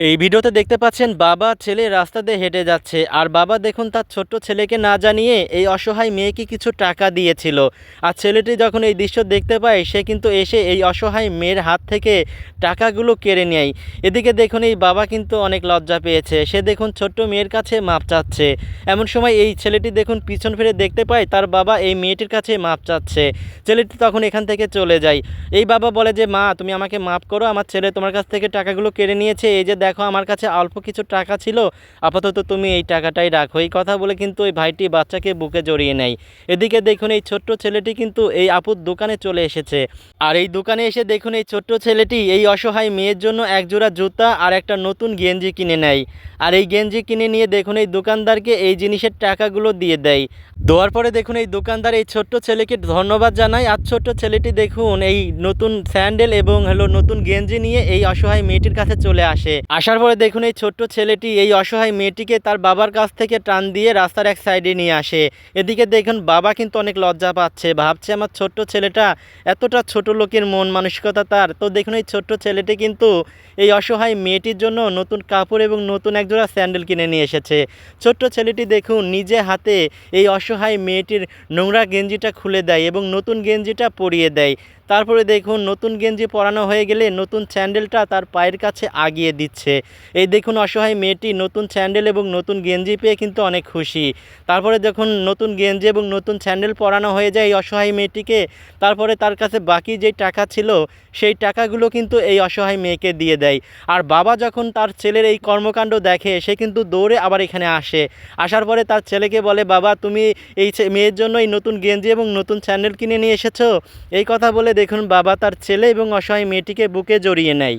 এই ভিডিওতে দেখতে পাচ্ছেন বাবা ছেলে রাস্তা দিয়ে হেঁটে যাচ্ছে আর বাবা দেখুন তার ছোট্ট ছেলেকে না জানিয়ে এই অসহায় মেয়েকে কিছু টাকা দিয়েছিল। আর ছেলেটি যখন এই দৃশ্য দেখতে পায় সে কিন্তু এসে এই অসহায় মেয়ের হাত থেকে টাকাগুলো কেড়ে নেয়। এদিকে দেখুন এই বাবা কিন্তু অনেক লজ্জা পেয়েছে, সে দেখুন ছোট্ট মেয়ের কাছে মাপ চাচ্ছে। এমন সময় এই ছেলেটি দেখুন পিছন ফিরে দেখতে পায় তার বাবা এই মেয়েটির কাছে মাপ চাচ্ছে। ছেলেটি তখন এখান থেকে চলে যায়। এই বাবা বলে যে মা তুমি আমাকে মাফ করো, আমার ছেলে তোমার কাছ থেকে টাকাগুলো কেড়ে নিয়েছে, এই যে দেখো আমার কাছে অল্প কিছু টাকা ছিল, আপাতত তুমি এই টাকাটাই রাখো। এই কথা বলে কিন্তু ওই ভাইটি বাচ্চাকে বুকে জড়িয়ে নেয়। এদিকে দেখুন এই ছোট্ট ছেলেটি কিন্তু এই আপুর দোকানে চলে এসেছে। আর এই দোকানে এসে দেখুন এই ছোট্ট ছেলেটি এই অসহায় মেয়ের জন্য একজোড়া জুতা আর একটা নতুন গেঞ্জি কিনে নেয়। আর এই গেঞ্জি কিনে নিয়ে দেখুন এই দোকানদারকে এই জিনিসের টাকাগুলো দিয়ে দেয়। দেওয়ার পরে দেখুন এই দোকানদার এই ছোট্ট ছেলেকে ধন্যবাদ জানায়। আর ছোট্ট ছেলেটি দেখুন এই নতুন স্যান্ডেল এবং নতুন গেঞ্জি নিয়ে এই অসহায় মেয়েটির কাছে চলে আসে। আসার পরে দেখুন এই ছোট্ট ছেলেটি এই অসহায় মেয়েটিকে তার বাবার কাছ থেকে টান দিয়ে রাস্তার এক সাইডে নিয়ে আসে। এদিকে দেখুন বাবা কিন্তু অনেক লজ্জা পাচ্ছে, ভাবছে আমার ছোট্ট ছেলেটা এতটা ছোট লোকের মন মানসিকতা তার। তো দেখুন এই ছোট্ট ছেলেটি কিন্তু এই অসহায় মেয়েটির জন্য নতুন কাপড় এবং নতুন একজোড়া স্যান্ডেল কিনে নিয়ে এসেছে। ছোট্ট ছেলেটি দেখুন নিজে হাতে এই অসহায় মেয়েটির নোংরা গেঞ্জিটা খুলে দেয় এবং নতুন গেঞ্জিটা পরিয়ে দেয়। তারপরে দেখুন নতুন গেঞ্জি পরানো হয়ে গেলে নতুন স্যান্ডেলটা তার পায়ের কাছে আগিয়ে দিচ্ছে। এই দেখুন অসহায় মেয়েটি নতুন স্যান্ডেল এবং নতুন গেঞ্জি পেয়ে কিন্তু অনেক খুশি। তারপরে যখন নতুন গেঞ্জি এবং নতুন স্যান্ডেল পরানো হয়ে যায় এই অসহায় মেয়েটিকে, তারপরে তার কাছে বাকি যেই টাকা ছিল সেই টাকাগুলো কিন্তু এই অসহায় মেয়েকে দিয়ে দেয়। আর বাবা যখন তার ছেলের এই কর্মকাণ্ড দেখে সে কিন্তু দৌড়ে আবার এখানে আসে। আসার পরে তার ছেলেকে বলে বাবা তুমি এই মেয়ের জন্য এই নতুন গেঞ্জি এবং নতুন স্যান্ডেল কিনে নিয়ে এসেছো। এই কথা বলে দেখুন বাবা তার ছেলে এবং অসহায় মেয়েটিকে বুকে জড়িয়ে নেয়।